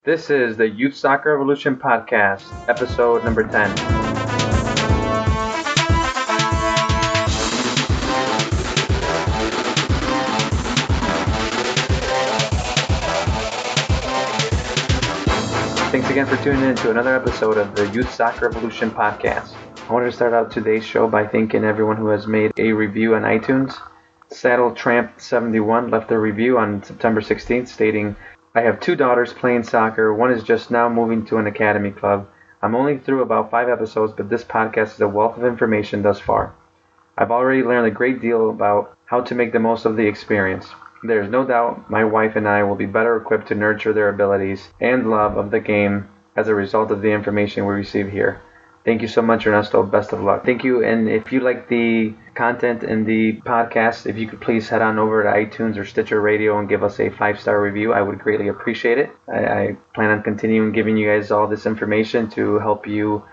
This is the Youth Soccer Evolution Podcast, episode number 10. Thanks again for tuning in to another episode of the Youth Soccer Evolution Podcast. I wanted to start out today's show by thanking everyone who has made a review on iTunes. Saddle Tramp 71 left a review on September 16th stating, I have 2 daughters playing soccer. One is just now moving to an academy club. I'm only through about 5 episodes, but this podcast is a wealth of information thus far. I've already learned a great deal about how to make the most of the experience. There is no doubt my wife and I will be better equipped to nurture their abilities and love of the game as a result of the information we receive here. Thank you so much, Ernesto. Best of luck. Thank you. And if you like the content in the podcast, if you could please head on over to iTunes or Stitcher Radio and give us a 5-star review, I would greatly appreciate it. I plan on continuing giving you guys all this information to help you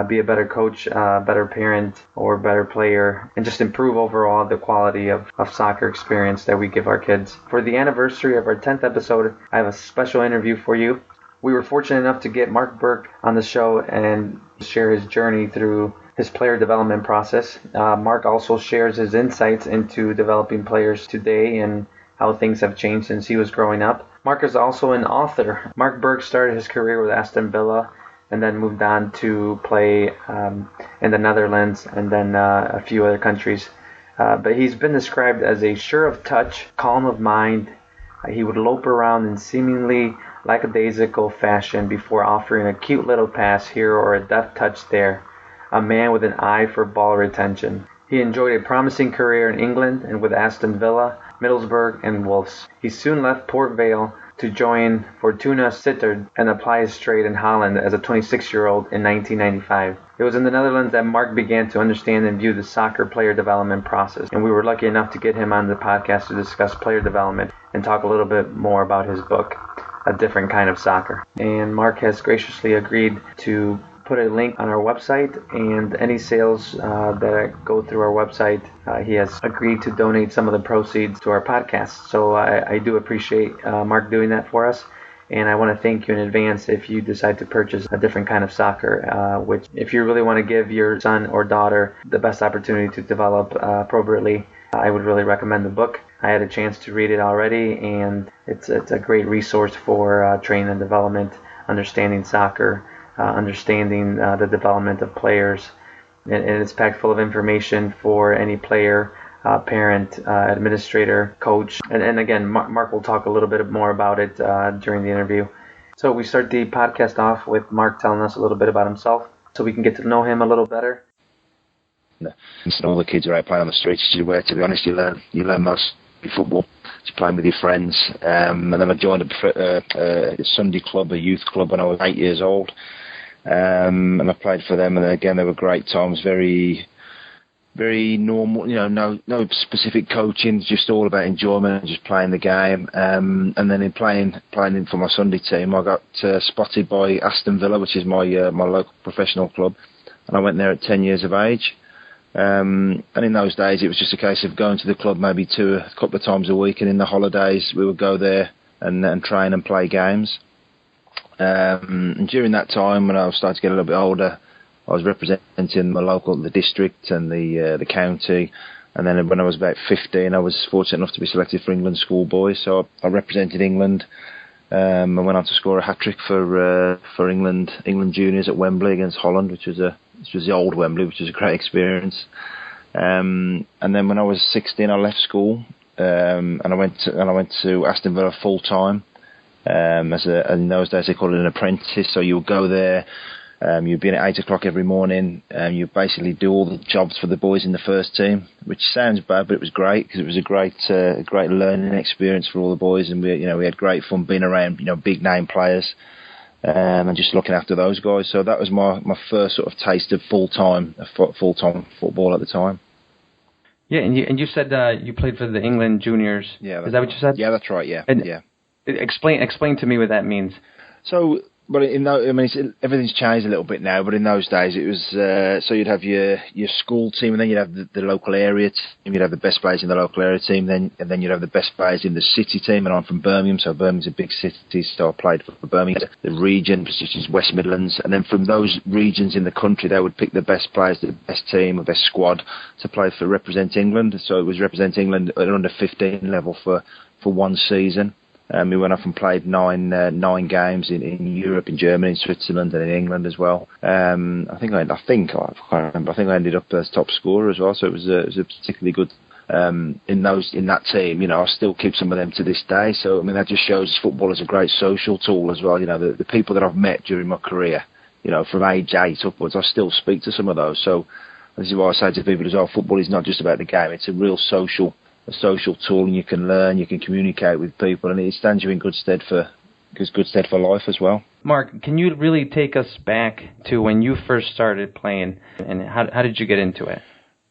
be a better coach, better parent, or better player, and just improve overall the quality of soccer experience that we give our kids. For the anniversary of our 10th episode, I have a special interview for you. We were fortunate enough to get Mark Burke on the show and share his journey through his player development process. Mark also shares his insights into developing players today and how things have changed since he was growing up. Mark is also an author. Mark Burke started his career with Aston Villa and then moved on to play in the Netherlands and then a few other countries. But he's been described as a sure of touch, calm of mind. He would lope around in seemingly lackadaisical fashion before offering a cute little pass here or a deft touch there. A man with an eye for ball retention. He enjoyed a promising career in England and with Aston Villa, Middlesbrough, and Wolves. He soon left Port Vale to join Fortuna Sittard and apply his trade in Holland as a 26-year-old in 1995. It was in the Netherlands that Mark began to understand and view the soccer player development process, and we were lucky enough to get him on the podcast to discuss player development and talk a little bit more about his book, A Different Kind of Soccer. And Mark has graciously agreed to put a link on our website, and any sales that go through our website, he has agreed to donate some of the proceeds to our podcast. So I do appreciate Mark doing that for us, and I want to thank you in advance if you decide to purchase A Different Kind of Soccer, which if you really want to give your son or daughter the best opportunity to develop appropriately, I would really recommend the book. I had a chance to read it already, and it's a great resource for training and development, understanding soccer, understanding the development of players, and it's packed full of information for any player, parent, administrator, coach, and again, Mark will talk a little bit more about it during the interview. So we start the podcast off with Mark telling us a little bit about himself so we can get to know him a little better. And all the kids are out playing on the streets, where, to be honest, you learn most football, just playing with your friends. And then I joined a Sunday club, a youth club, when I was 8 years old. And I played for them, and again, they were great times, very, very normal, no specific coaching, just all about enjoyment and just playing the game. And then in playing for my Sunday team, I got spotted by Aston Villa, which is my local professional club, and I went there at 10 years of age. And in those days, it was just a case of going to the club maybe a couple of times a week, and in the holidays, we would go there and train and play games. And during that time, when I was starting to get a little bit older, I was representing the district and the county. And then when I was about 15, I was fortunate enough to be selected for England schoolboys. So I represented England and went on to score a hat-trick for England juniors at Wembley against Holland, which was the old Wembley, which was a great experience. And then when I was 16, I left school and I went to Aston Villa full time. In those days they called it an apprentice. So you would go there, you'd be in at 8 o'clock every morning, and you basically do all the jobs for the boys in the first team, which sounds bad, but it was great because it was a great learning experience for all the boys, and we had great fun being around big name players. And just looking after those guys. So that was my first sort of taste of full-time football at the time. Yeah, and you said you played for the England juniors. Yeah, is that what you said? Yeah, that's right. Yeah, and yeah. Explain to me what that means. So But everything's changed a little bit now. But in those days, it was so you'd have your school team, and then you'd have the local area team. You'd have the best players in the local area team, and then you'd have the best players in the city team. And I'm from Birmingham, so Birmingham's a big city, so I played for Birmingham. The region, which is West Midlands, and then from those regions in the country, they would pick the best players, the best team, the best squad to play for represent England. So it was represent England at under 15 level for one season. We went off and played nine games in Europe, in Germany, in Switzerland, and in England as well. I think I ended up as top scorer as well. So it was a particularly good in that team. I still keep some of them to this day. So that just shows football is a great social tool as well. The people that I've met during my career, from age 8 upwards, I still speak to some of those. So this is why I say to people as well: football is not just about the game; it's a real social tool, and you can learn, you can communicate with people, and it stands you in good stead for life as well. Mark, can you really take us back to when you first started playing, and how did you get into it?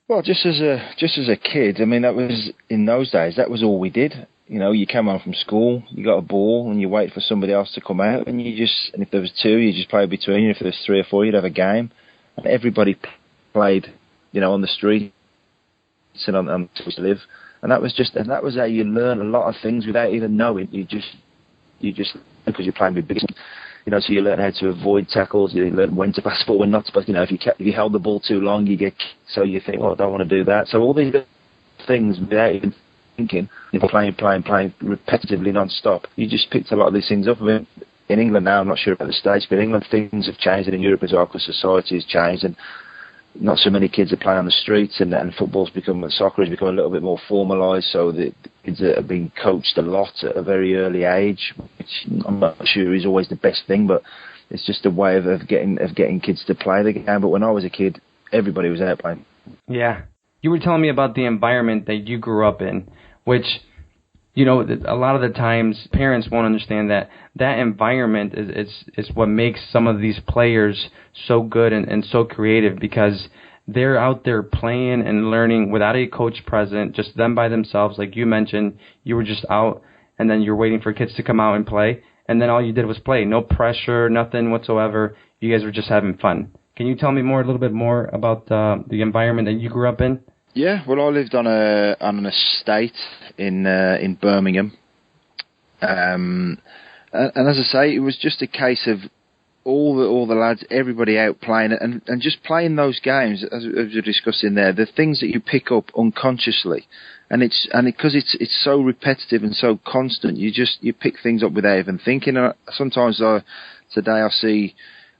Well, just as a kid, that was, in those days, that was all we did. You came home from school, you got a ball, and you wait for somebody else to come out, and if there was 2, you just play between you. If there was 3 or 4, you'd have a game, and everybody played, on the street, and on to live. And that was how you learn a lot of things without even knowing. You just because you're playing with big, so you learn how to avoid tackles. You learn when to pass forward, when not to pass. If you held the ball too long, you get, so you think, I don't want to do that. So all these things without even thinking, playing repetitively non-stop. You just picked a lot of these things up. In England now, I'm not sure about the States, but in England things have changed, and in Europe as well, because society has changed, and not so many kids are playing on the streets, and soccer has become a little bit more formalised, so the kids are being coached a lot at a very early age, which I'm not sure is always the best thing, but it's just a way of getting kids to play the game. But when I was a kid, everybody was out playing. Yeah. You were telling me about the environment that you grew up in, which, a lot of the times parents won't understand that environment is what makes some of these players so good and so creative, because they're out there playing and learning without a coach present, just them by themselves. Like you mentioned, you were just out, and then you're waiting for kids to come out and play, and then all you did was play. No pressure, nothing whatsoever. You guys were just having fun. Can you tell me a little bit more about the environment that you grew up in? Yeah, well, I lived on an estate in Birmingham, and as I say, it was just a case of all the lads, everybody out playing, and just playing those games as you're discussing there. The things that you pick up unconsciously, and because it's so repetitive and so constant, you pick things up without even thinking. Sometimes today I see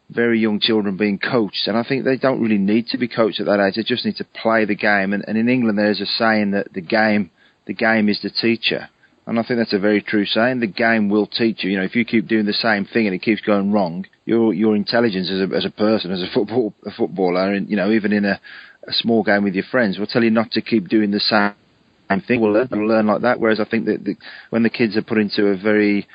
very young children being coached, and I think they don't really need to be coached at that age. They just need to play the game. And in England, there's a saying that the game is the teacher, and I think that's a very true saying. The game will teach you. If you keep doing the same thing and it keeps going wrong, your intelligence as a person, as a footballer, and even in a small game with your friends, will tell you not to keep doing the same thing. We'll learn like that. Whereas I think that when the kids are put into a very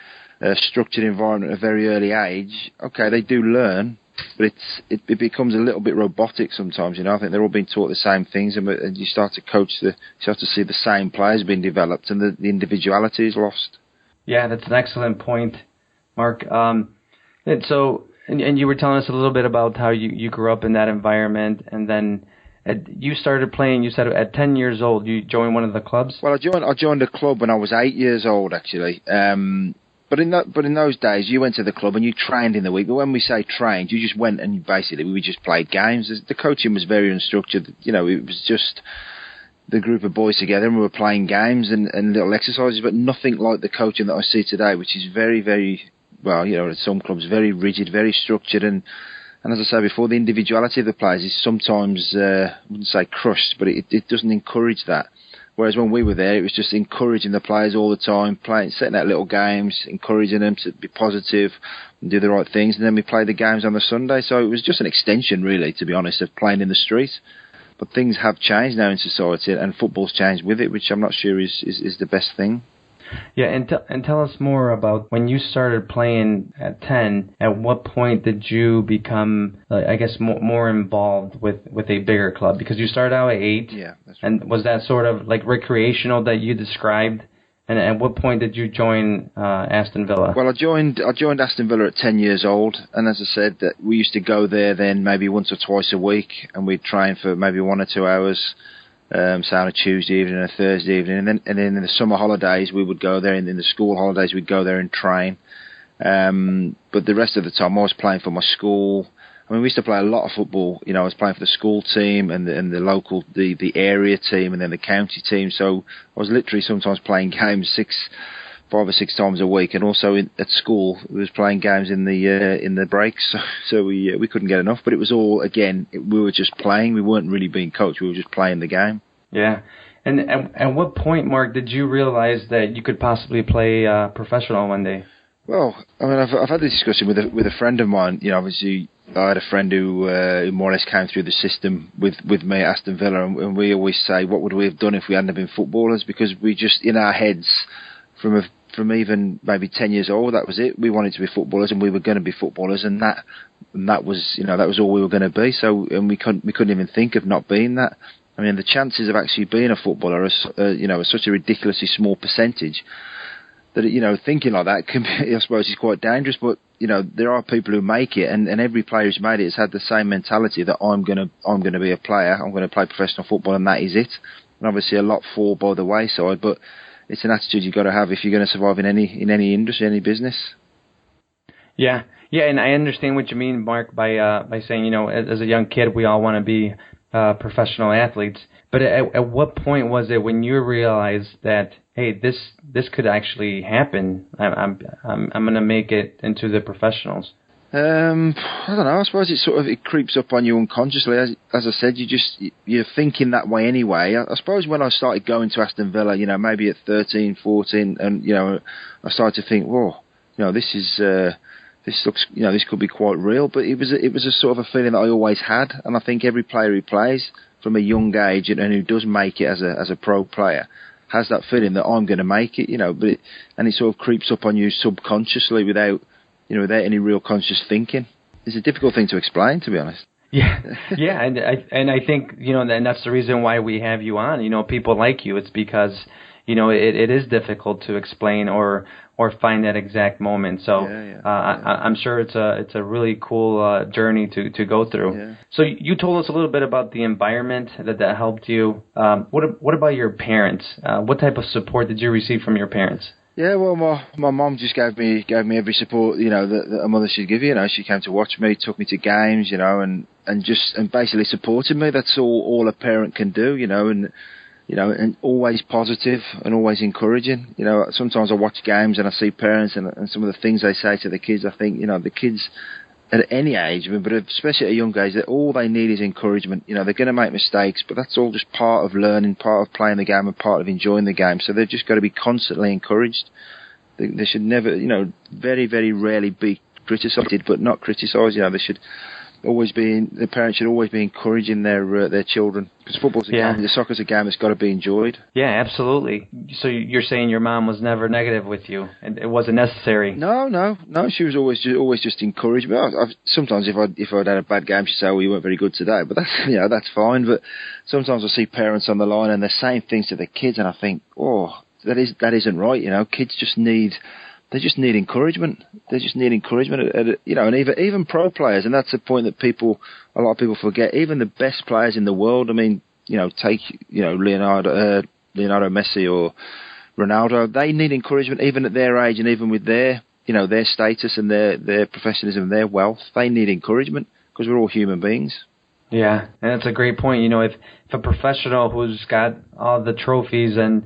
structured environment at a very early age, okay, they do learn, but it becomes a little bit robotic sometimes. I think they're all being taught the same things, and you start to see the same players being developed, and the individuality is lost. Yeah, that's an excellent point, Mark. And you were telling us a little bit about how you grew up in that environment, and then you started playing. You said at 10 years old you joined one of the clubs. Well, I joined a club when I was 8 years old, actually. But in those days, you went to the club and you trained in the week. But when we say trained, you just went and we just played games. The coaching was very unstructured. It was just the group of boys together, and we were playing games and little exercises, but nothing like the coaching that I see today, which is very, very, well, at some clubs, very rigid, very structured. And as I said before, the individuality of the players is sometimes, I wouldn't say crushed, but it doesn't encourage that. Whereas when we were there, it was just encouraging the players all the time, setting out little games, encouraging them to be positive and do the right things. And then we played the games on the Sunday. So it was just an extension, really, to be honest, of playing in the streets. But things have changed now in society, and football's changed with it, which I'm not sure is the best thing. Yeah, and tell us more about when you started playing at 10. At what point did you become, I guess, more involved with a bigger club? Because you started out at 8. Yeah, that's right. And was that sort of like recreational that you described? And at what point did you join Aston Villa? Well, I joined Aston Villa at 10 years old, and as I said, that we used to go there then maybe once or twice a week, and we'd train for maybe 1 or 2 hours, say on a Tuesday evening and a Thursday evening, and then in the summer holidays we would go there, and in the school holidays we'd go there and train. But the rest of the time I was playing for my school. I mean, we used to play a lot of football. You know, I was playing for the school team and the local, the area team, and then the county team. So I was literally sometimes playing games 5 or 6 times a week, and also at school we was playing games in the breaks. So we couldn't get enough. But it was all, again, we were just playing. We weren't really being coached. We were just playing the game. Yeah. And at what point, Mark, did you realize that you could possibly play professional one day? Well, I mean, I've had this discussion with a friend of mine. You know, obviously, I had a friend who more or less came through the system with me at Aston Villa, and we always say, what would we have done if we hadn't been footballers? Because we just, in our heads, from even maybe 10 years old, that was it. We wanted to be footballers, and we were going to be footballers, and that was, you know, that was all we were going to be. So, and we couldn't even think of not being that. I mean, the chances of actually being a footballer are such a ridiculously small percentage that, you know, thinking like that can be, I suppose, is quite dangerous. But, you know, there are people who make it, and every player who's made it has had the same mentality that I'm gonna be a player, I'm gonna play professional football, and that is it. And obviously a lot fall by the wayside, but it's an attitude you've got to have if you're going to survive in any industry, any business. Yeah, and I understand what you mean, Mark, by saying, you know, as a young kid, we all want to be professional athletes. But at what point was it when you realized that, hey, this could actually happen? I'm going to make it into the professionals. I don't know. I suppose it creeps up on you unconsciously. As I said, you're thinking that way anyway. I suppose when I started going to Aston Villa, you know, maybe at 13, 14, and, you know, I started to think, whoa, you know, this looks, you know, this could be quite real. But it was a sort of a feeling that I always had, and I think every player who plays from a young age and who does make it as a pro player has that feeling that I'm going to make it, you know. But it sort of creeps up on you subconsciously without any real conscious thinking. It's a difficult thing to explain, to be honest. Yeah, and I think, you know, and that's the reason why we have you on. You know, people like you. It's because, you know, it is difficult to explain or find that exact moment. So I'm sure it's a really cool journey to go through. Yeah. So you told us a little bit about the environment that helped you. What about your parents? What type of support did you receive from your parents? Yeah, well, my mum just gave me every support, you know, that a mother should give you. You know, she came to watch me, took me to games, you know, and basically supported me. That's all a parent can do, you know, and always positive and always encouraging. You know, sometimes I watch games and I see parents and some of the things they say to the kids. I think, you know, the kids at any age, but especially at a young age, that all they need is encouragement. You know, they're going to make mistakes, but that's all just part of learning, part of playing the game, and part of enjoying the game. So they've just got to be constantly encouraged. They should never, you know, very, very rarely be criticised, but not criticised. You know, they should always be. The parents should always be encouraging their children, because football's a game, the soccer's a game that's got to be enjoyed. Yeah, absolutely. So you're saying your mom was never negative with you, and it wasn't necessary? No. She was always just encouraging me. Sometimes if I'd had a bad game, she'd say, "Well, you weren't very good today," but that's fine. But sometimes I see parents on the line and they're saying things to their kids, and I think, oh, that isn't right. You know, kids just need encouragement. They just need encouragement, you know, and even pro players, and that's the point that a lot of people forget. Even the best players in the world, I mean, you know, take, you know, Leonardo Messi or Ronaldo, they need encouragement even at their age, and even with their, you know, their status and their professionalism, their wealth, they need encouragement, because we're all human beings. Yeah, and that's a great point. You know, if a professional who's got all the trophies and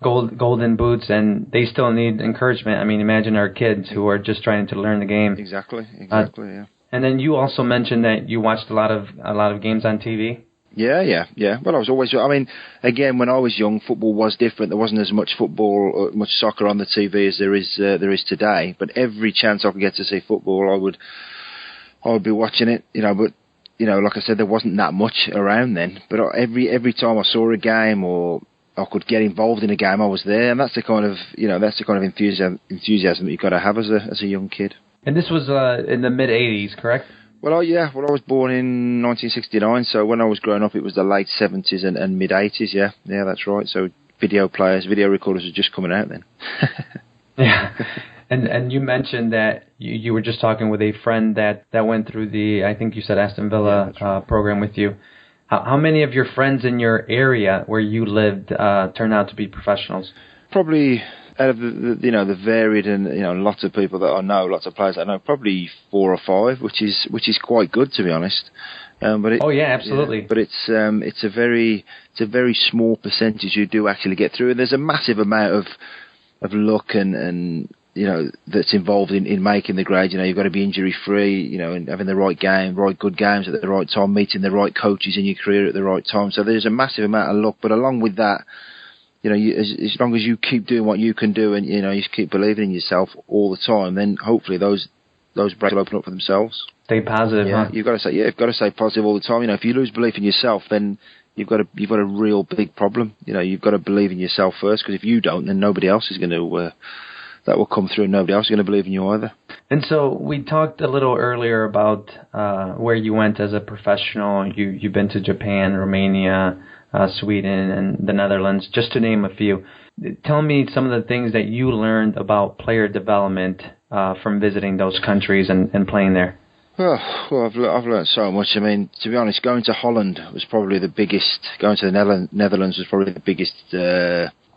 golden boots, and they still need encouragement. I mean, imagine our kids who are just trying to learn the game. Exactly, yeah. And then you also mentioned that you watched a lot of games on TV. Yeah. Well, I was always. I mean, again, when I was young, football was different. There wasn't as much football, or much soccer on the TV as there is today. But every chance I could get to see football, I would be watching it. You know, but you know, like I said, there wasn't that much around then. But every time I saw a game or I could get involved in a game, I was there, and that's the kind of enthusiasm that you've got to have as a young kid. And this was in the mid '80s, correct? Well, I was born in 1969, so when I was growing up, it was the late '70s and mid '80s. Yeah, that's right. So video recorders were just coming out then. Yeah. And you mentioned that you were just talking with a friend that went through the, I think you said Aston Villa program with you. How many of your friends in your area where you lived turned out to be professionals? Probably out of the varied and lots of people that I know, lots of players that I know, probably 4 or 5, which is quite good, to be honest. Oh yeah, absolutely. Yeah, but it's a very small percentage who do actually get through, and there's a massive amount of luck and that's involved in making the grade. You've got to be injury free, and having the right good games at the right time, meeting the right coaches in your career at the right time. So there's a massive amount of luck, but along with that, as long as you keep doing what you can do and you keep believing in yourself all the time, then hopefully those breaks will open up for themselves. Stay positive. Yeah, huh? You've got to stay positive all the time. If you lose belief in yourself, then you've got a real big problem. You've got to believe in yourself first, because if you don't, then nobody else is going to. That will come through, and nobody else is going to believe in you either. And so we talked a little earlier about where you went as a professional. You've been to Japan, Romania, Sweden, and the Netherlands, just to name a few. Tell me some of the things that you learned about player development from visiting those countries and playing there. Well, I've learned so much. I mean, to be honest, going to Holland was probably the biggest. Going to the Netherlands was probably the biggest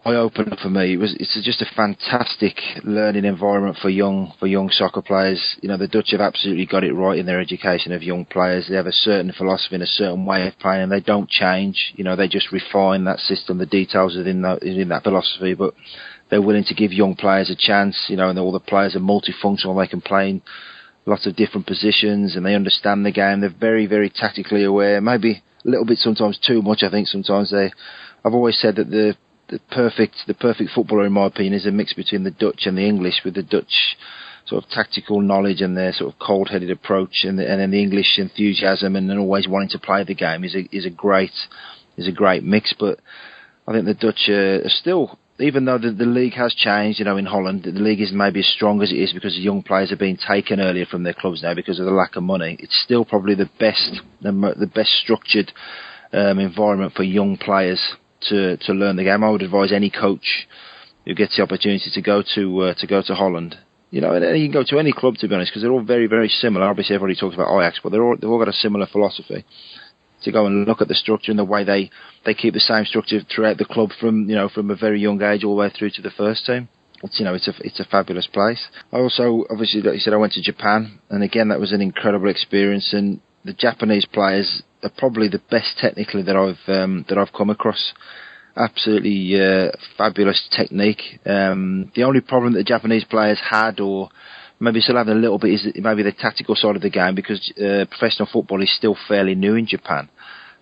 eye-opener for me. It's just a fantastic learning environment for young soccer players. The Dutch have absolutely got it right in their education of young players. They have a certain philosophy and a certain way of playing, and they don't change. They just refine that system, the details within that philosophy, but they're willing to give young players a chance, and all the players are multifunctional. They can play in lots of different positions, and they understand the game. They're very, very tactically aware, maybe a little bit sometimes too much. I think sometimes I've always said that the perfect footballer, in my opinion, is a mix between the Dutch and the English, with the Dutch sort of tactical knowledge and their sort of cold-headed approach, and then the English enthusiasm and then always wanting to play the game is a great mix. But I think the Dutch are still, even though the league has changed, in Holland, the league isn't maybe as strong as it is because the young players are being taken earlier from their clubs now because of the lack of money. It's still probably the best structured environment for young players to learn the game. I would advise any coach who gets the opportunity to go to Holland. And you can go to any club, to be honest, because they're all very, very similar. Obviously, everybody talks about Ajax, but they've all got a similar philosophy. To go and look at the structure and the way they keep the same structure throughout the club from a very young age all the way through to the first team. It's a fabulous place. I also, obviously, like you said, I went to Japan, and again that was an incredible experience. And the Japanese players are probably the best technically that I've come across. Absolutely fabulous technique. The only problem that the Japanese players had, or maybe still having a little bit, is maybe the tactical side of the game, because professional football is still fairly new in Japan.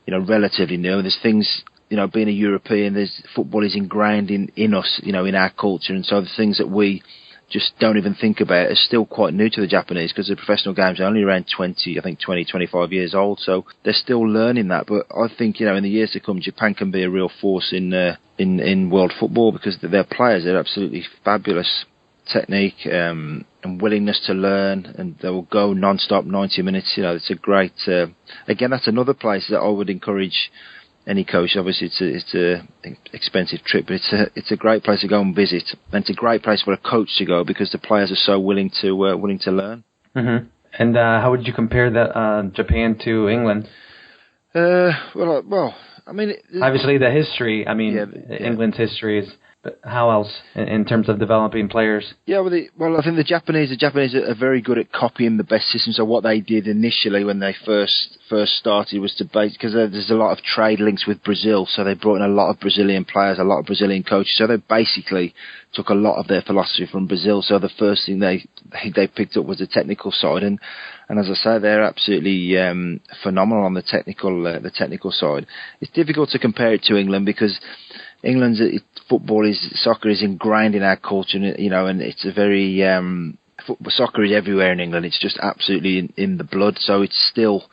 Relatively new. There's things, being a European, football is ingrained in us, in our culture, and so the things that we just don't even think about are still quite new to the Japanese, because the professional games are only around 20, 25 years old, so they're still learning that. But I think, in the years to come, Japan can be a real force in world football, because their players are absolutely fabulous technique and willingness to learn, and they will go non-stop 90 minutes. It's a great again, that's another place that I would encourage any coach. Obviously it's a expensive trip, but it's a great place to go and visit, and it's a great place for a coach to go, because the players are so willing to learn. Mm-hmm. And how would you compare that Japan to England? Well, I mean, obviously the history. I mean, England's history is. But how else in terms of developing players? Yeah, well, I think the Japanese are very good at copying the best systems. So what they did initially when they first started was to because there's a lot of trade links with Brazil, so they brought in a lot of Brazilian players, a lot of Brazilian coaches. So they basically took a lot of their philosophy from Brazil. So the first thing they picked up was the technical side, and as I say, they're absolutely phenomenal on the technical side. It's difficult to compare it to England, because England's soccer is ingrained in our culture, and it's a very soccer is everywhere in England. It's just absolutely in the blood. So it's still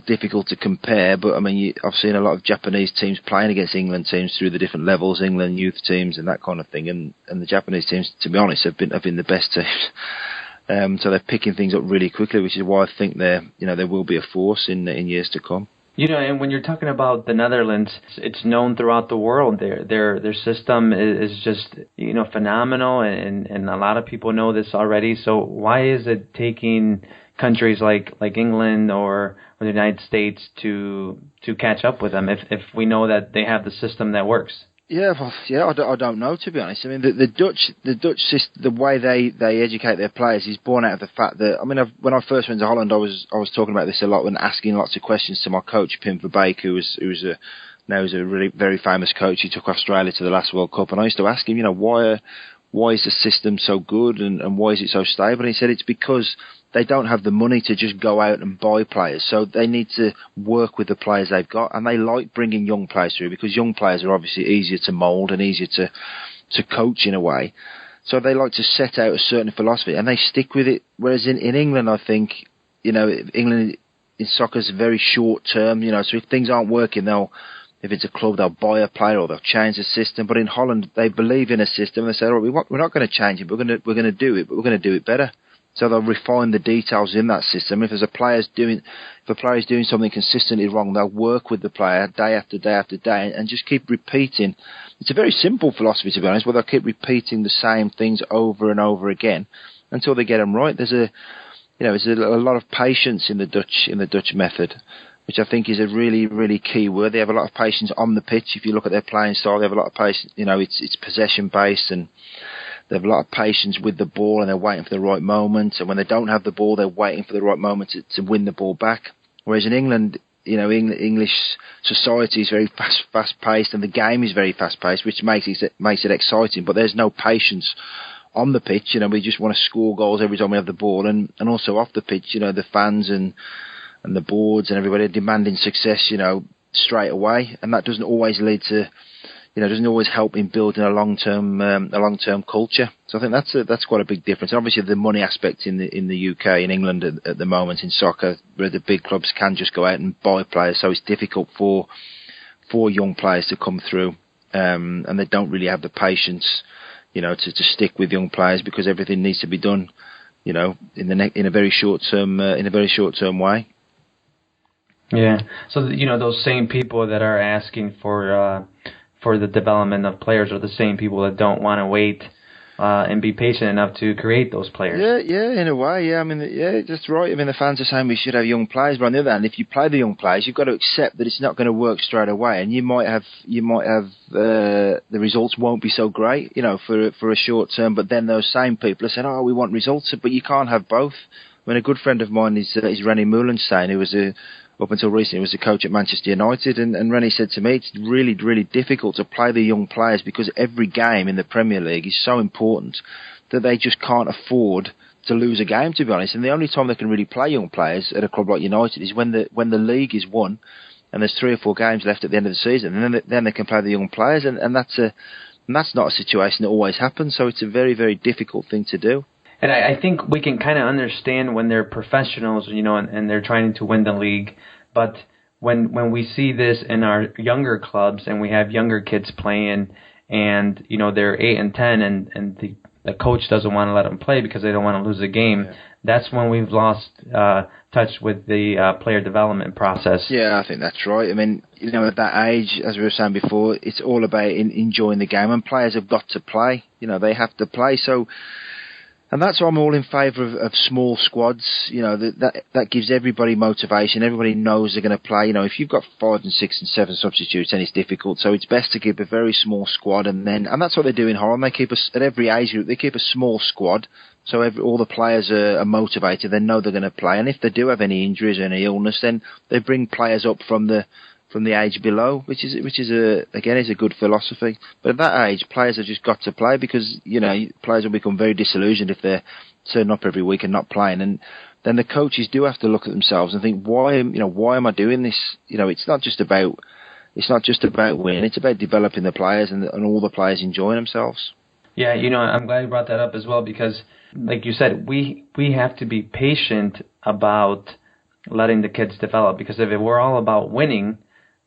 difficult to compare. But I mean, I've seen a lot of Japanese teams playing against England teams through the different levels, England youth teams and that kind of thing. And the Japanese teams, to be honest, have been the best teams. So they're picking things up really quickly, which is why I think they will be a force in years to come. And when you're talking about the Netherlands, it's known throughout the world. Their system is just phenomenal, and a lot of people know this already. So why is it taking countries like England or the United States to catch up with them if we know that they have the system that works? I don't know, to be honest. I mean, the Dutch system, the way they educate their players is born out of the fact that, I mean, when I first went to Holland, I was talking about this a lot when asking lots of questions to my coach, Pim Verbeek, who's a really very famous coach. He took Australia to the last World Cup, and I used to ask him, why is the system so good and why is it so stable? And he said it's because they don't have the money to just go out and buy players. So they need to work with the players they've got, and they like bringing young players through because young players are obviously easier to mould and easier to coach in a way. So they like to set out a certain philosophy and they stick with it. Whereas in England, I think, England in soccer is very short term, so if things aren't working, if it's a club, they'll buy a player or they'll change the system. But in Holland, they believe in a system and they say, all right, we're not going to change it, we're going to do it, but we're going to do it better. So they'll refine the details in that system. If a player is doing something consistently wrong, they'll work with the player day after day after day and just keep repeating. It's a very simple philosophy, to be honest, where they'll keep repeating the same things over and over again until they get them right. There's a lot of patience in the Dutch method, which I think is a really, really key word. They have a lot of patience on the pitch. If you look at their playing style, they have a lot of patience. It's possession based, and they have a lot of patience with the ball, and they're waiting for the right moment. And when they don't have the ball, they're waiting for the right moment to win the ball back. Whereas in England, English society is very fast-paced, and the game is very fast-paced, which makes it exciting. But there's no patience on the pitch. We just want to score goals every time we have the ball, and also off the pitch, the fans and the boards and everybody are demanding success, straight away, and that doesn't always lead to. Doesn't always help in building a long-term culture. So I think that's quite a big difference. And obviously, the money aspect in the UK, in England at the moment in soccer, where the big clubs can just go out and buy players, so it's difficult for young players to come through, and they don't really have the patience, to stick with young players because everything needs to be done, in a very short-term way. Yeah. So those same people that are asking for the development of players are the same people that don't want to wait and be patient enough to create those players. Yeah, in a way, yeah. I mean, yeah, that's right. I mean, the fans are saying we should have young players, but on the other hand, if you play the young players, you've got to accept that it's not going to work straight away, and you might have the results won't be so great, for a short term. But then those same people are saying, "Oh, we want results," but you can't have both. I mean, a good friend of mine is René Meulensteen, who was up until recently was the coach at Manchester United, and René said to me, it's really, really difficult to play the young players because every game in the Premier League is so important that they just can't afford to lose a game, to be honest. And the only time they can really play young players at a club like United is when the league is won and there's 3 or 4 games left at the end of the season, and then they can play the young players, and that's not a situation that always happens. So it's a very, very difficult thing to do. And I think we can kind of understand when they're professionals, and they're trying to win the league. But when we see this in our younger clubs and we have younger kids playing and, they're 8 and 10 and the coach doesn't want to let them play because they don't want to lose a game, that's when we've lost touch with the player development process. Yeah, I think that's right. I mean, at that age, as we were saying before, it's all about enjoying the game, and players have got to play. They have to play. So. And that's why I'm all in favour of small squads. That gives everybody motivation. Everybody knows they're going to play. If you've got 5 and 6 and 7 substitutes, then it's difficult. So it's best to keep a very small squad, and that's what they do in Holland. They keep at every age group. They keep a small squad, so all the players are motivated. They know they're going to play, and if they do have any injuries or any illness, then they bring players up from the age below, which is a good philosophy. But at that age, players have just got to play because players will become very disillusioned if they're turning up every week and not playing. And then the coaches do have to look at themselves and think, why am I doing this? It's not just about winning. It's about developing the players and all the players enjoying themselves. Yeah, I'm glad you brought that up as well because, like you said, we have to be patient about letting the kids develop, because if it were all about winning,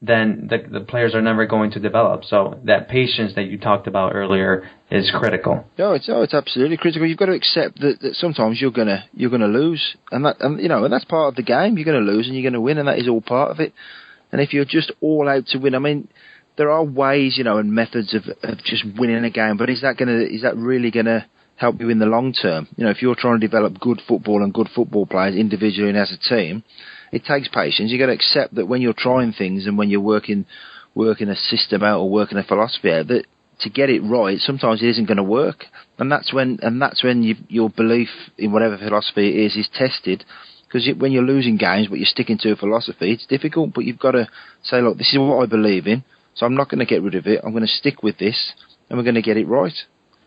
then the players are never going to develop. So that patience that you talked about earlier is critical. No, it's absolutely critical. You've got to accept that sometimes you're gonna lose, and that's part of the game. You're going to lose and you're going to win, and that is all part of it. And if you're just all out to win, I mean, there are ways, and methods of just winning a game, but is that really gonna help you in the long term? If you're trying to develop good football and good football players individually and as a team, it takes patience. You've got to accept that when you're trying things and when you're working a system out or working a philosophy out, that to get it right, sometimes it isn't going to work, and that's when your belief in whatever philosophy it is tested. Because when you're losing games, but you're sticking to a philosophy, it's difficult. But you've got to say, look, this is what I believe in. So I'm not going to get rid of it. I'm going to stick with this, and we're going to get it right.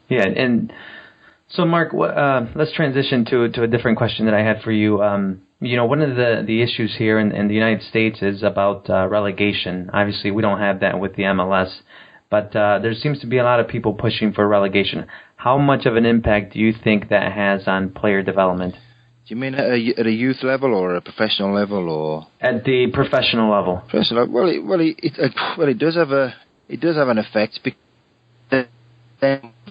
Yeah, and so Mark, let's transition to a different question that I had for you. One of the issues here in the United States is about relegation. Obviously, we don't have that with the MLS, but there seems to be a lot of people pushing for relegation. How much of an impact do you think that has on player development? Do you mean at a youth level or a professional level, or at the professional level? Professional. Well, it does have an effect because they're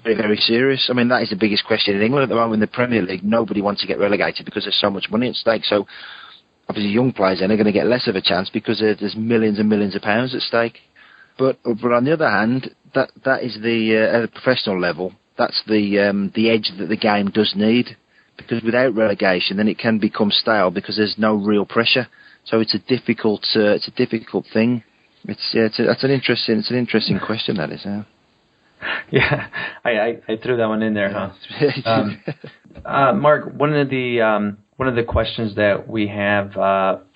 very, very serious. I mean, that is the biggest question in England at the moment in the Premier League. Nobody wants to get relegated because there's so much money at stake. So obviously, young players then are going to get less of a chance because there's millions and millions of pounds at stake. But on the other hand, that is at a professional level. That's the edge that the game does need. Because without relegation, then it can become stale because there's no real pressure. So it's a difficult thing. It's an interesting question. That is. Yeah, I threw that one in there, huh? Mark, one of the questions that we have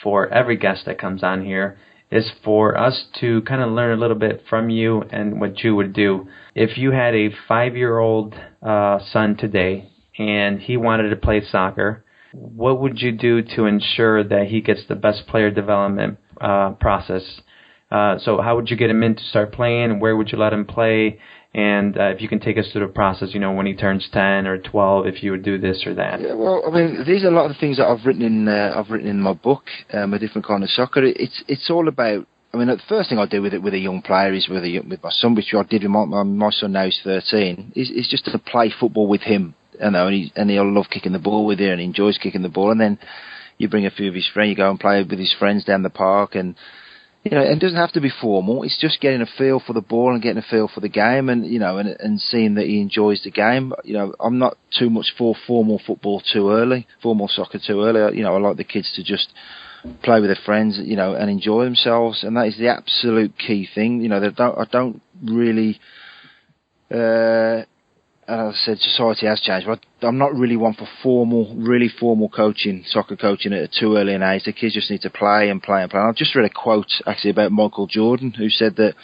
for every guest that comes on here is for us to kind of learn a little bit from you and what you would do if you had a 5-year-old son today and he wanted to play soccer. What would you do to ensure that he gets the best player development process? So how would you get him in to start playing? Where would you let him play? And if you can take us through the process, when he turns 10 or 12, if you would do this or that. Yeah, well, I mean, these are a lot of the things that I've written in my book, A Different Kind of Soccer. It's all about. I mean, the first thing I do with a young player is with my son, which I did with my son now he's 13, is just to play football with him. And he'll love kicking the ball with you, and he enjoys kicking the ball. And then you bring a few of his friends, you go and play with his friends down the park, and it doesn't have to be formal. It's just getting a feel for the ball and getting a feel for the game, and and seeing that he enjoys the game. I'm not too much for formal football too early, formal soccer too early. I like the kids to just play with their friends, and enjoy themselves, and that is the absolute key thing. I don't really. As I said, society has changed, but I'm not really one for really formal coaching, soccer coaching at a too early an age. The kids just need to play and play and play. I've just read a quote actually about Michael Jordan, who said that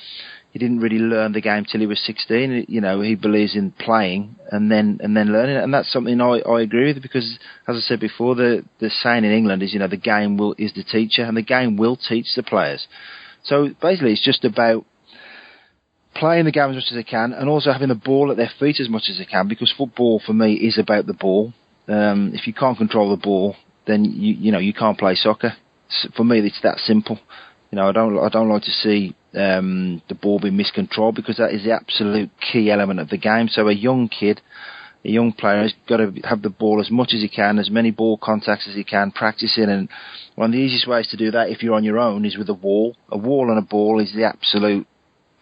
he didn't really learn the game till he was 16. He believes in playing and then learning it, and that's something I agree with, because, as I said before, the saying in England is, the game is the teacher, and the game will teach the players. So basically, it's just about playing the game as much as they can, and also having the ball at their feet as much as they can, because football for me is about the ball. If you can't control the ball, then you can't play soccer. For me, it's that simple. I don't like to see the ball be miscontrolled, because that is the absolute key element of the game. So a young player has got to have the ball as much as he can, as many ball contacts as he can, practicing. And one of the easiest ways to do that, if you're on your own, is with a wall. A wall and a ball is the absolute.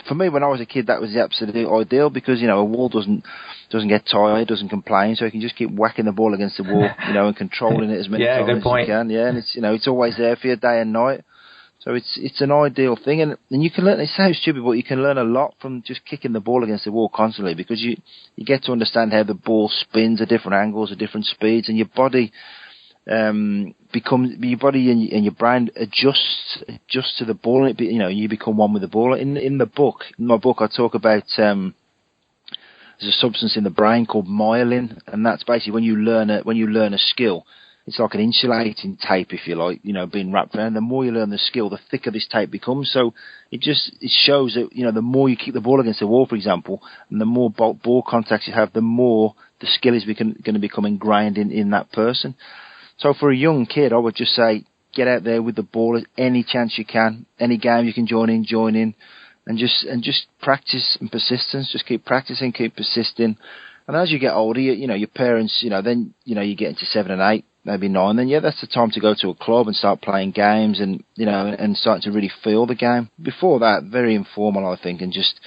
For me, when I was a kid, that was the absolute ideal, because a wall doesn't get tired, doesn't complain, so you can just keep whacking the ball against the wall, and controlling it as many times as you can. Yeah, and it's always there for you day and night. So it's an ideal thing, and you can learn. It sounds stupid, but you can learn a lot from just kicking the ball against the wall constantly, because you get to understand how the ball spins at different angles, at different speeds, and your body and your brain adjusts to the ball, and you become one with the ball. In my book, I talk about there's a substance in the brain called myelin, and that's basically when you learn a skill. It's like an insulating tape, if you like, being wrapped around. The more you learn the skill, the thicker this tape becomes. So it shows that, the more you kick the ball against the wall, for example, and the more ball contacts you have, the more the skill is going to become ingrained in that person. So for a young kid, I would just say, get out there with the ball any chance you can, any game you can join in, and just practice and persistence. Just keep practicing, keep persisting. And as you get older, your parents, then you get into 7 and 8. maybe 9, then yeah, that's the time to go to a club and start playing games and, you know, and start to really feel the game. Before that, very informal, I think, and just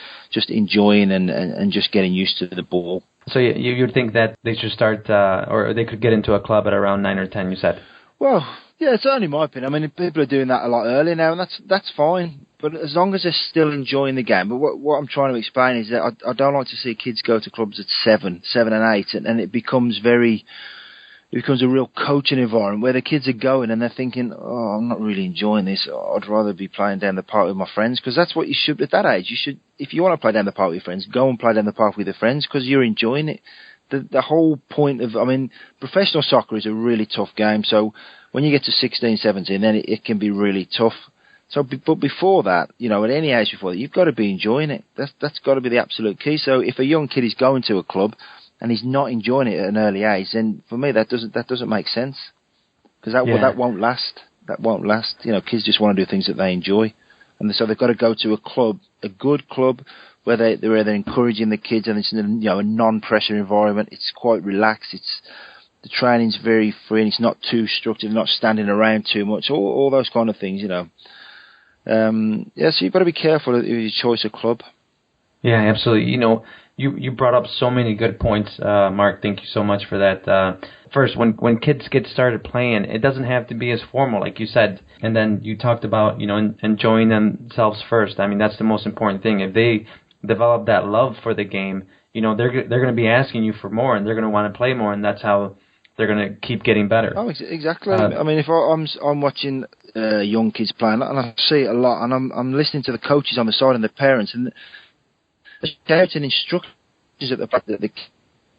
enjoying and just getting used to the ball. So you'd think that they should start, or they could get into a club at around 9 or 10, you said? Well, yeah, it's only my opinion. I mean, people are doing that a lot earlier now, and that's fine. But as long as they're still enjoying the game. But what I'm trying to explain is that I don't like to see kids go to clubs at 7 and 8, and it becomes a real coaching environment where the kids are going and they're thinking, oh, I'm not really enjoying this. I'd rather be playing down the park with my friends, because that's what you should at that age. You should, if you want to play down the park with your friends, go and play down the park with your friends because you're enjoying it. The whole point of, I mean, professional soccer is a really tough game. So when you get to 16, 17, then it can be really tough. So, but before that, you know, at any age before that, you've got to be enjoying it. That's got to be the absolute key. So if a young kid is going to a club and he's not enjoying it at an early age, then for me that doesn't make sense, because that won't last. That won't last. You know, kids just want to do things that they enjoy, and so they've got to go to a club, a good club, where they're encouraging the kids, and it's, you know, a non-pressure environment. It's quite relaxed. The training's very free, and it's not too structured, not standing around too much. All those kind of things, you know. So you've got to be careful with your choice of club. Yeah, absolutely. You know, you brought up so many good points, Mark. Thank you so much for that. First, when kids get started playing, it doesn't have to be as formal, like you said. And then you talked about, you know, enjoying themselves first. I mean, that's the most important thing. If they develop that love for the game, you know, they're going to be asking you for more, and they're going to want to play more, and that's how they're going to keep getting better. Oh, exactly. I mean, if I'm watching young kids playing, and I see it a lot, and I'm listening to the coaches on the side and the parents, and they're shouting instructions at the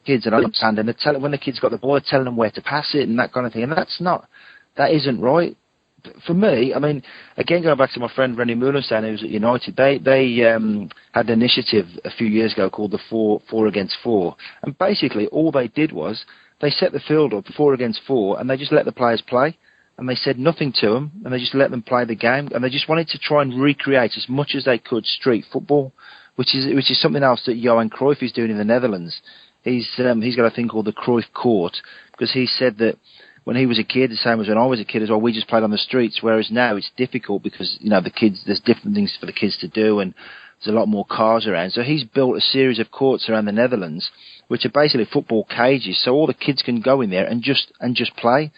kids, and I understand, and they're telling, when the kids got the ball, they're telling them where to pass it and that kind of thing, and that isn't right. For me, I mean, again, going back to my friend Rennie Moulenstein, who was at United, they had an initiative a few years ago called the 4 against 4, and basically all they did was they set the field up 4 against 4, and they just let the players play, and they said nothing to them, and they just let them play the game, and they just wanted to try and recreate as much as they could street football, which is something else that Johan Cruyff is doing in the Netherlands. He's got a thing called the Cruyff Court, because he said that when he was a kid, the same as when I was a kid as well, we just played on the streets, whereas now it's difficult because, you know, there's different things for the kids to do, and there's a lot more cars around. So he's built a series of courts around the Netherlands, which are basically football cages, so all the kids can go in there and just play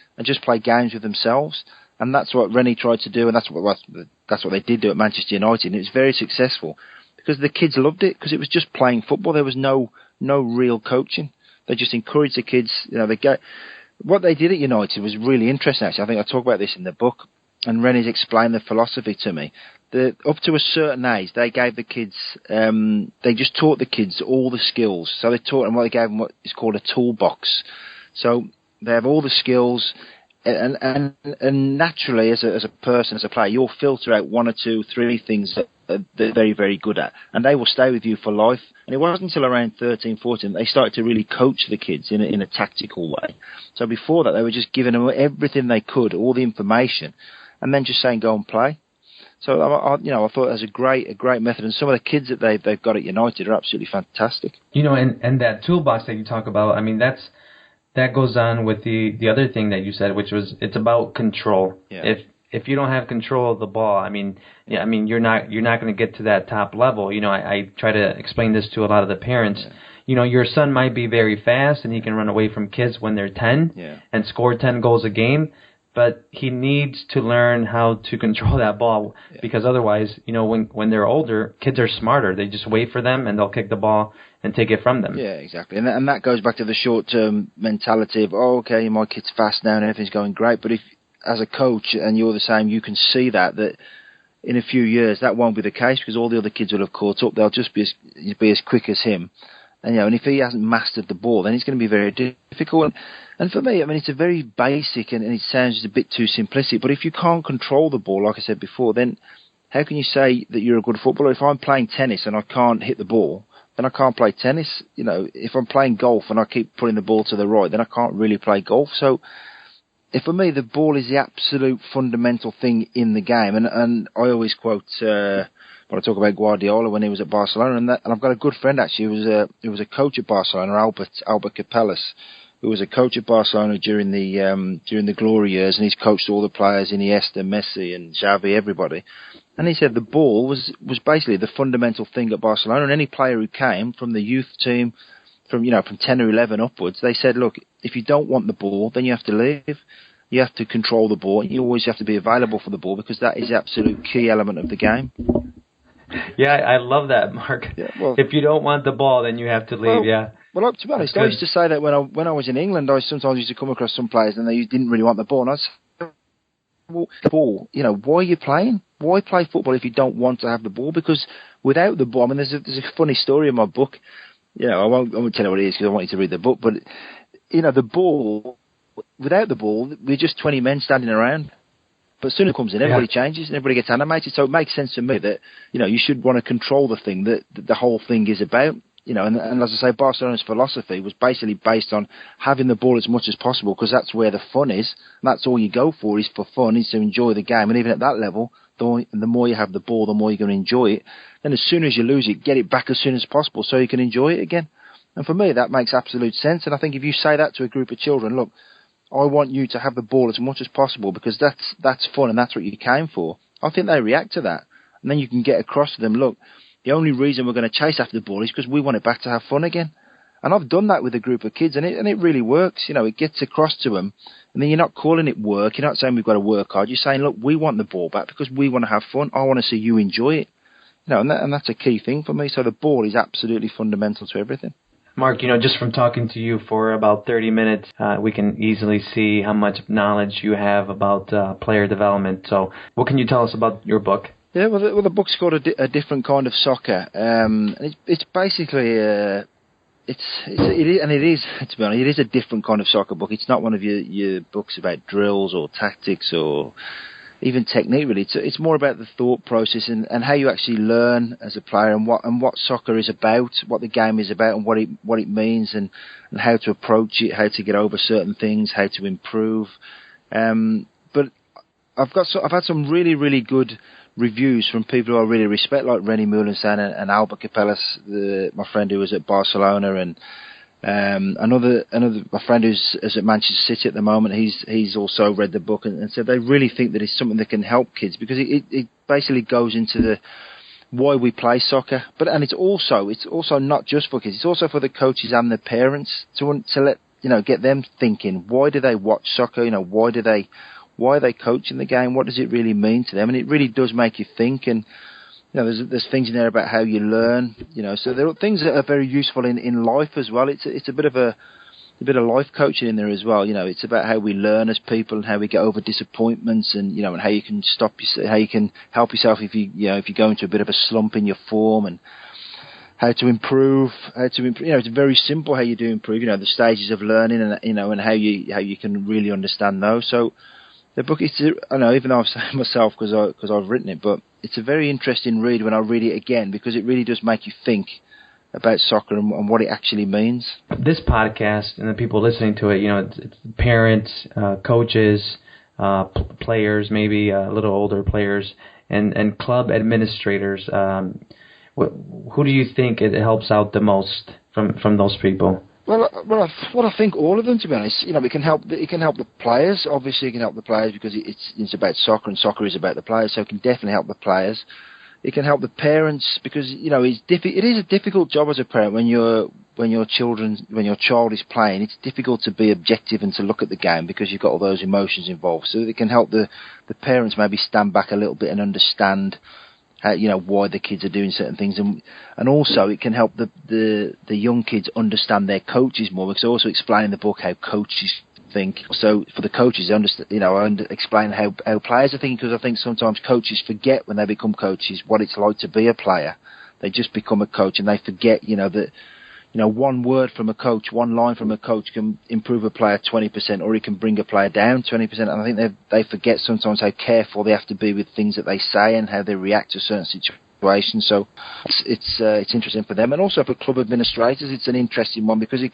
games with themselves. And that's what Rennie tried to do, and that's what they did do at Manchester United, and it was very successful because the kids loved it, because it was just playing football. There was no real coaching. They just encouraged the kids. You know, what they did at United was really interesting. Actually, I think I talk about this in the book, and Rennie's explained the philosophy to me. Up to a certain age, they gave the kids, they just taught the kids all the skills. So they taught them they gave them what is called a toolbox. So they have all the skills, and naturally, as a person, as a player, you'll filter out 1 or 2, 3 things that they're very, very good at, and they will stay with you for life. And it wasn't until around 13, 14 they started to really coach the kids in a tactical way. So before that, they were just giving them everything they could, all the information, and then just saying, go and play. So I thought that was a great method, and some of the kids that they've got at United are absolutely fantastic. You know, and that toolbox that you talk about, I mean, that goes on with the other thing that you said, which was it's about control. Yeah. If you don't have control of the ball, I mean you're not going to get to that top level. You know, I try to explain this to a lot of the parents. Yeah. You know, your son might be very fast and he can run away from kids when they're 10 and score 10 goals a game, but he needs to learn how to control that ball, because otherwise, you know, when they're older, kids are smarter. They just wait for them and they'll kick the ball and take it from them. Yeah, exactly. And that goes back to the short-term mentality of, oh, okay, my kid's fast now and everything's going great. But if, as a coach, and you're the same, you can see that in a few years that won't be the case, because all the other kids will have caught up. They'll just be as quick as him. And, you know, and if he hasn't mastered the ball, then it's going to be very difficult. And for me, I mean, it's a very basic, and it sounds just a bit too simplistic, but if you can't control the ball, like I said before, then how can you say that you're a good footballer? If I'm playing tennis and I can't hit the ball, then I can't play tennis. You know, if I'm playing golf and I keep putting the ball to the right, then I can't really play golf. So, for me, the ball is the absolute fundamental thing in the game. And I always quote when I talk about Guardiola when he was at Barcelona, and I've got a good friend actually who was a coach at Barcelona, Albert Capellas, who was a coach at Barcelona during the glory years, and he's coached all the players, Iniesta, Messi, and Xavi, everybody. And he said the ball was basically the fundamental thing at Barcelona, and any player who came from the youth team, from 10 or 11 upwards, they said, look, if you don't want the ball, then you have to leave. You have to control the ball. You always have to be available for the ball, because that is the absolute key element of the game. Yeah, I love that, Mark. Yeah, well, if you don't want the ball, then you have to leave. Well, to be honest, I used to say that when I was in England, I sometimes used to come across some players and they didn't really want the ball. And I said, well, the ball, why are you playing? Why play football if you don't want to have the ball? Because without the ball, I mean, there's a funny story in my book. I won't tell you what it is because I want you to read the book. But the ball, without the ball, we're just 20 men standing around. But as soon as it comes in, everybody changes and everybody gets animated. So it makes sense to me that, you should want to control the thing that the whole thing is about. And as I say, Barcelona's philosophy was basically based on having the ball as much as possible, because that's where the fun is. And that's all you go for, is for fun, is to enjoy the game. And even at that level, the more you have the ball, the more you're going to enjoy it. Then as soon as you lose it, get it back as soon as possible so you can enjoy it again. And for me, that makes absolute sense. And I think if you say that to a group of children, look, I want you to have the ball as much as possible because that's fun and that's what you came for, I think they react to that. And then you can get across to them, look, the only reason we're going to chase after the ball is because we want it back to have fun again. And I've done that with a group of kids, and it really works. It gets across to them. And then you're not calling it work. You're not saying we've got to work hard. You're saying, look, we want the ball back because we want to have fun. I want to see you enjoy it. And that's a key thing for me. So the ball is absolutely fundamental to everything. Mark, just from talking to you for about 30 minutes, we can easily see how much knowledge you have about player development. So what can you tell us about your book? Yeah, well, the book's called a different kind of soccer. It's basically to be honest, it is a different kind of soccer book. It's not one of your books about drills or tactics or even technique, really. It's more about the thought process and how you actually learn as a player and what soccer is about, what the game is about, and what it means, and how to approach it, how to get over certain things, how to improve. But I've had some really, really good reviews from people who I really respect, like René Moulensan and Albert Capellas, my friend who was at Barcelona, and another my friend who's at Manchester City at the moment. He's also read the book and said they really think that it's something that can help kids, because it basically goes into the why we play soccer. And it's also not just for kids. It's also for the coaches and the parents to let get them thinking. Why do they watch soccer? Why are they coaching the game? What does it really mean to them? And it really does make you think. And there's things in there about how you learn. So there are things that are very useful in life as well. It's a bit of life coaching in there as well. It's about how we learn as people and how we get over disappointments, and and how you can how you can help yourself if you go into a bit of a slump in your form, and how to improve. It's very simple how you do improve. The stages of learning, and how you can really understand those. So the book is, I know, even though I've said it myself because I've written it, but it's a very interesting read when I read it again, because it really does make you think about soccer and what it actually means. This podcast and the people listening to it, it's parents, coaches, players, maybe a little older players, and club administrators. Who do you think it helps out the most from those people? Well, I think all of them, to be honest. It can help the players. Obviously, it can help the players because it's about soccer, and soccer is about the players. So it can definitely help the players. It can help the parents because it is a difficult job as a parent when your child is playing. It's difficult to be objective and to look at the game because you've got all those emotions involved. So it can help the parents maybe stand back a little bit and understand how, why the kids are doing certain things, and also it can help the young kids understand their coaches more, because I also explain in the book how coaches think. So for the coaches, I explain how players are thinking, because I think sometimes coaches forget when they become coaches what it's like to be a player. They just become a coach and they forget, that one word from a coach, one line from a coach can improve a player 20%, or it can bring a player down 20%. And I think they forget sometimes how careful they have to be with things that they say and how they react to certain situations. So it's interesting for them, and also for club administrators. It's an interesting one because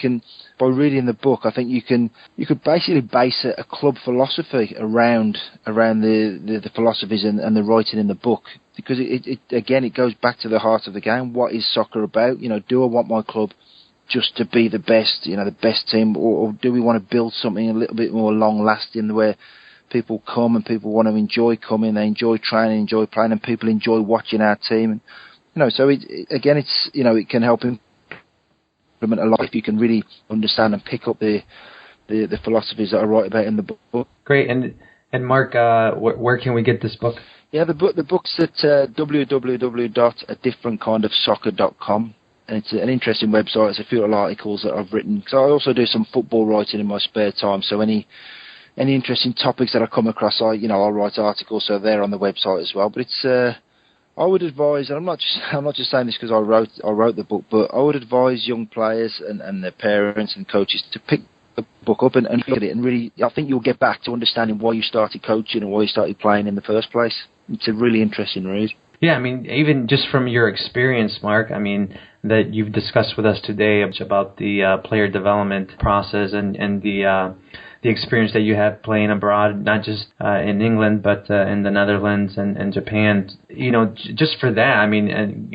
by reading the book, I think you could basically base a club philosophy around the philosophies and the writing in the book, because it goes back to the heart of the game. What is soccer about? Do I want my club just to be the best, the best team, or do we want to build something a little bit more long-lasting where people come and people want to enjoy coming, they enjoy training, enjoy playing, and people enjoy watching our team. And, so it can help implement a lot if you can really understand and pick up the philosophies that I write about in the book. Great. And Mark, where can we get this book? Yeah, the book's at www.adifferentkindofsoccer.com. And it's an interesting website. It's a few little articles that I've written. So I also do some football writing in my spare time. So any interesting topics that I come across, I'll write articles. So they're on the website as well. But it's I would advise, and I'm not just saying this because I wrote the book, but I would advise young players and their parents and coaches to pick the book up and look at it, and really, I think you'll get back to understanding why you started coaching and why you started playing in the first place. It's a really interesting read. Yeah, even just from your experience, Mark, that you've discussed with us today about the player development process and the experience that you have playing abroad, not just in England, but in the Netherlands and Japan. Just for that,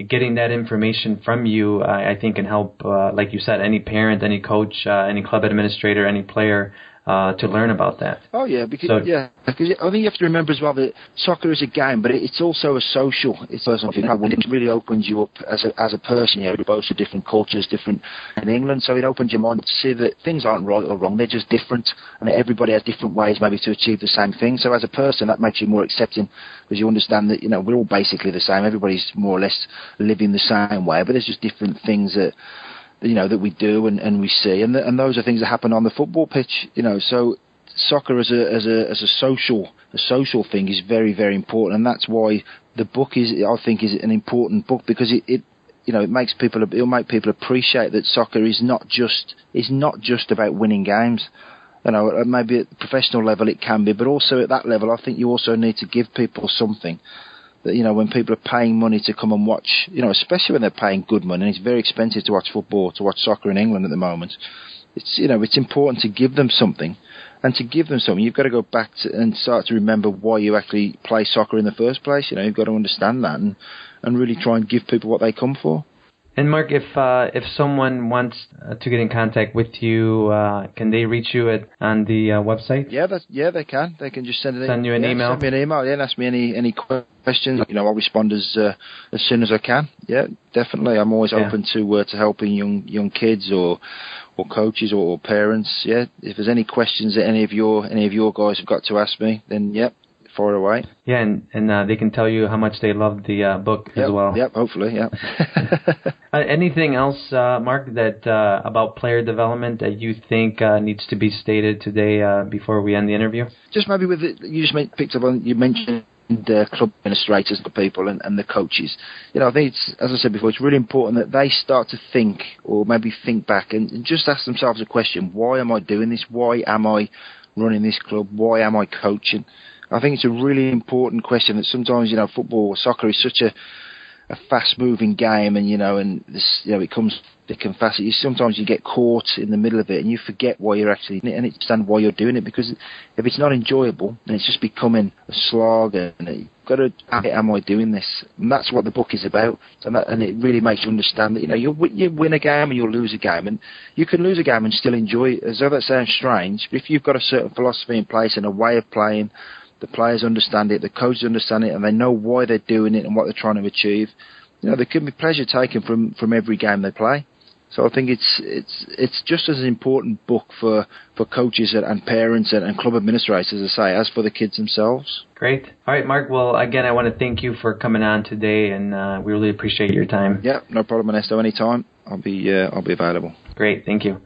getting that information from you, I think can help, like you said, any parent, any coach, any club administrator, any player, to learn about that. Oh yeah, because I think you have to remember as well that soccer is a game, but it's also a social. It's personal thing. It really opens you up as a person. You're exposed to different cultures, different in England, so it opens your mind to see that things aren't right or wrong. They're just different, and everybody has different ways maybe to achieve the same thing. So as a person, that makes you more accepting because you understand that we're all basically the same. Everybody's more or less living the same way, but there's just different things that we do and we see, and those are things that happen on the football pitch. So soccer as a social thing is very, very important, and that's why the book is an important book, because it makes it'll make people appreciate that soccer is not just about winning games. Maybe at the professional level it can be, but also at that level, I think you also need to give people something. That when people are paying money to come and watch, especially when they're paying good money, and it's very expensive to watch football, to watch soccer in England at the moment. It's important to give them something, and to give them something, you've got to go back and start to remember why you actually play soccer in the first place. You've got to understand that and really try and give people what they come for. And Mark, if someone wants to get in contact with you, can they reach you on the website? Yeah, they can. They can just send you an email. Send me an email. Yeah, and ask me any questions. I'll respond as soon as I can. Yeah, definitely. I'm always open to helping young kids or coaches or parents. Yeah, if there's any questions that any of your guys have got to ask me, then fire away. Yeah, and they can tell you how much they love the book as well. Yep, hopefully, yeah. Anything else, Mark, that about player development that you think needs to be stated today before we end the interview? Just maybe you picked up on, you mentioned the club administrators, the people, and the coaches. I think it's, as I said before, it's really important that they start to think, or maybe think back and just ask themselves a question: why am I doing this? Why am I running this club? Why am I coaching? I think it's a really important question that sometimes, football or soccer is such a fast-moving game, and this, it can fast. Sometimes you get caught in the middle of it, and you forget why you're actually in it, and understand why you're doing it. Because if it's not enjoyable, then it's just becoming a slog, and you've got to, am I doing this? And that's what the book is about, and it really makes you understand that you win a game and you'll lose a game, and you can lose a game and still enjoy it. As though that sounds strange, but if you've got a certain philosophy in place and a way of playing, the players understand it, the coaches understand it, and they know why they're doing it and what they're trying to achieve. There can be pleasure taken from every game they play. So I think it's just as an important book for coaches and parents and club administrators, as I say, as for the kids themselves. Great. All right, Mark. Well, again, I want to thank you for coming on today, and we really appreciate your time. Yeah, no problem, Ernesto. Anytime, I'll be available. Great. Thank you.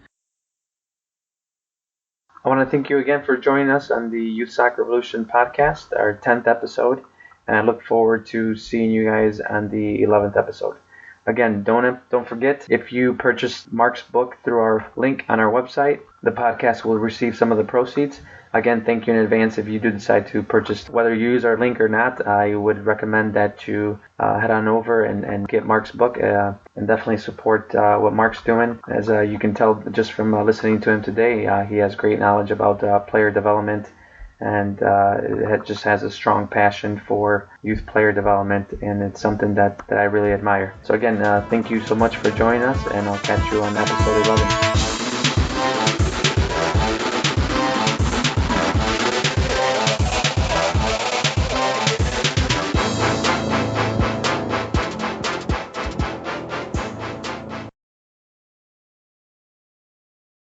I want to thank you again for joining us on the Youth Soccer Revolution podcast, our 10th episode, and I look forward to seeing you guys on the 11th episode. Again, don't forget, if you purchase Mark's book through our link on our website, the podcast will receive some of the proceeds. Again, thank you in advance if you do decide to purchase. Whether you use our link or not, I would recommend that you head on over and get Mark's book and definitely support what Mark's doing. As you can tell just from listening to him today, he has great knowledge about player development and just has a strong passion for youth player development, and it's something that I really admire. So again, thank you so much for joining us, and I'll catch you on episode 11.